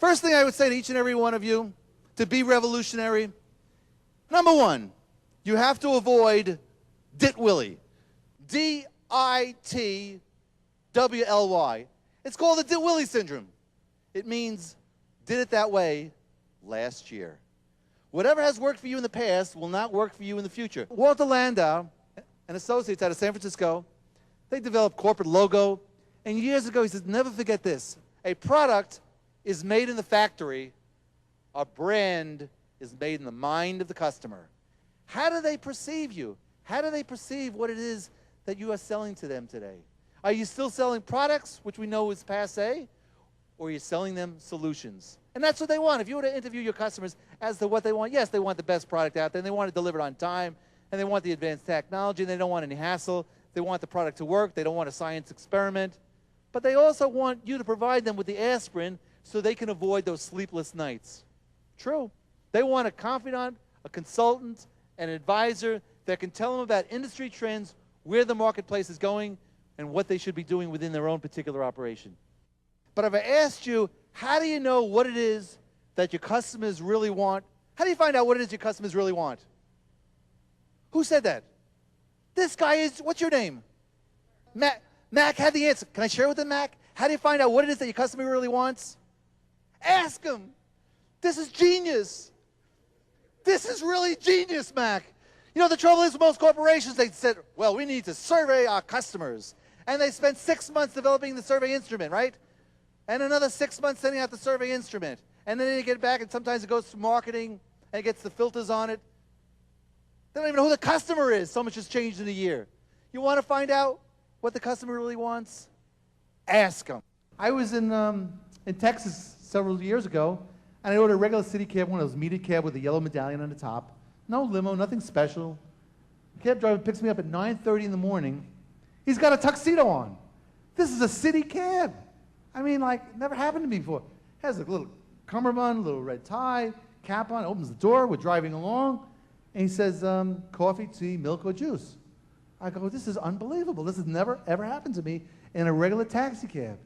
First thing I would say to each and every one of you, to be revolutionary, number one, you have to avoid ditwilly. D-I-T-W-L-Y. It's called the ditwilly syndrome. It means did it that way last year. Whatever has worked for you in the past will not work for you in the future. Walter Landau and associates out of San Francisco, they developed corporate logo. And years ago, he says, never forget this. A product is made in the factory. A brand is made in the mind of the customer. How do they perceive you? How do they perceive what it is that you are selling to them today? Are you still selling products, which we know is passé, or are you selling them solutions? And that's what they want. If you were to interview your customers as to what they want, yes, they want the best product out there, and they want it delivered on time, and they want the advanced technology, and they don't want any hassle. They want the product to work. They don't want a science experiment. But they also want you to provide them with the aspirin so they can avoid those sleepless nights. True. They want a confidant, a consultant, an advisor that can tell them about industry trends, where the marketplace is going, and what they should be doing within their own particular operation. But if I asked you, how do you know what it is that your customers really want? How do you find out what it is your customers really want? Who said that? This guy is, what's your name? Mac had the answer. Can I share with him, Mac? How do you find out what it is that your customer really wants? Ask him. This is genius. This is really genius, Mac. You know, the trouble is with most corporations, they said, well, we need to survey our customers. And they spent 6 months developing the survey instrument, right? And another 6 months sending out the survey instrument. And then they get it back, and sometimes it goes to marketing, and it gets the filters on it. They don't even know who the customer is. So much has changed in a year. You want to find out what the customer really wants? Ask them. I was in Texas several years ago, and I ordered a regular city cab, one of those metered cab with a yellow medallion on the top. No limo, nothing special. The cab driver picks me up at 9:30 in the morning. He's got a tuxedo on. This is a city cab. I mean, like, never happened to me before. Has a little cummerbund, a little red tie, cap on, opens the door, we're driving along, and he says, coffee, tea, milk, or juice. I go, this is unbelievable. This has never, ever happened to me in a regular taxi cab.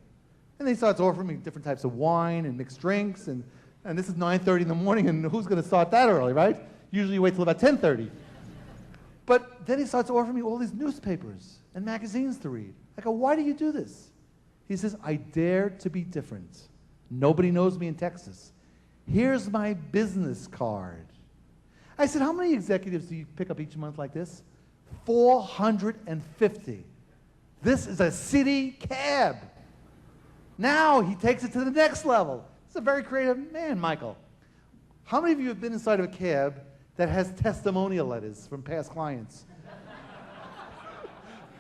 And he starts offering me different types of wine and mixed drinks, and this is 9:30 in the morning, and who's going to start that early, right? Usually you wait till about 10:30. But then he starts offering me all these newspapers and magazines to read. I go, why do you do this? He says, I dare to be different. Nobody knows me in Texas. Here's my business card. I said, how many executives do you pick up each month like this? 450. This is a city cab. Now he takes it to the next level. He's a very creative man, Michael. How many of you have been inside of a cab that has testimonial letters from past clients?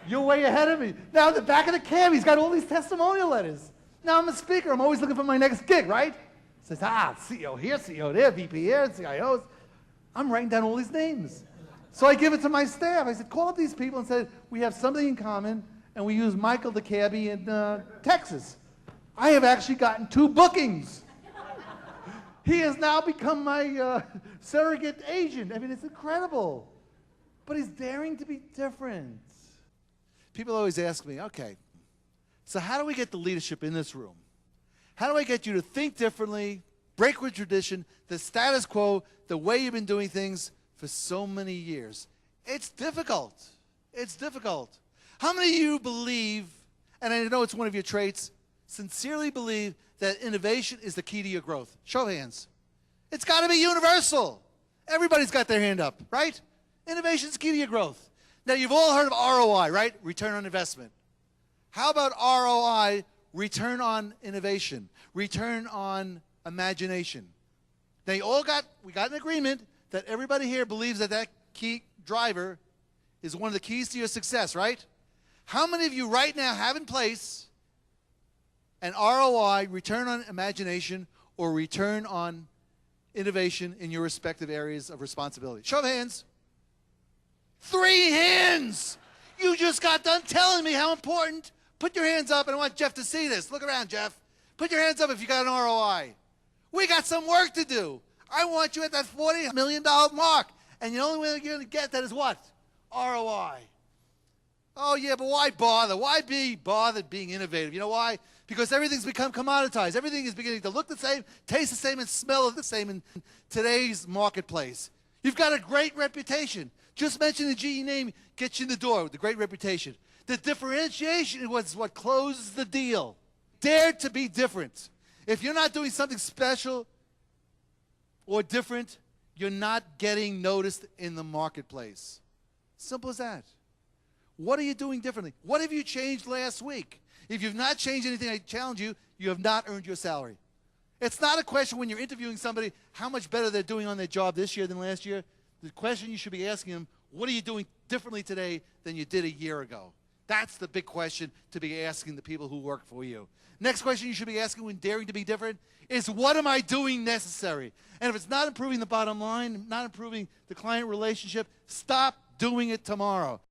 You're way ahead of me. Now in the back of the cab, he's got all these testimonial letters. Now I'm a speaker. I'm always looking for my next gig, right? Says, CEO here, CEO there, VP here, CIOs. I'm writing down all these names. So I give it to my staff. I said, call up these people and say, we have something in common, and we use Michael the cabbie in Texas. I have actually gotten 2 bookings. He has now become my surrogate agent. I mean, it's incredible. But he's daring to be different. People always ask me, okay, so how do we get the leadership in this room? How do I get you to think differently, break with tradition, the status quo, the way you've been doing things for so many years? It's difficult. It's difficult. How many of you believe, and I know it's one of your traits, sincerely believe that innovation is the key to your growth? Show of hands. It's got to be universal. Everybody's got their hand up, right? Innovation is key to your growth. Now, you've all heard of ROI, right? Return on investment. How about ROI, return on innovation, return on imagination? Now, we got an agreement that everybody here believes that that key driver is one of the keys to your success, right? How many of you right now have in place an ROI, return on imagination, or return on innovation in your respective areas of responsibility? Show of hands. 3 hands. You just got done telling me how important. Put your hands up, and I want Jeff to see this. Look around, Jeff. Put your hands up if you got an ROI. We got some work to do. I want you at that $40 million mark. And the only way you're going to get that is what? ROI. Oh, yeah, but why bother? Why be bothered being innovative? You know why? Because everything's become commoditized. Everything is beginning to look the same, taste the same, and smell the same in today's marketplace. You've got a great reputation. Just mention the GE name gets you in the door with the great reputation. The differentiation was what closes the deal. Dare to be different. If you're not doing something special or different, you're not getting noticed in the marketplace. Simple as that. What are you doing differently? What have you changed last week? If you've not changed anything, I challenge you, you have not earned your salary. It's not a question when you're interviewing somebody how much better they're doing on their job this year than last year. The question you should be asking them, what are you doing differently today than you did a year ago? That's the big question to be asking the people who work for you. Next question you should be asking when daring to be different is, what am I doing necessary? And if it's not improving the bottom line, not improving the client relationship, stop doing it tomorrow.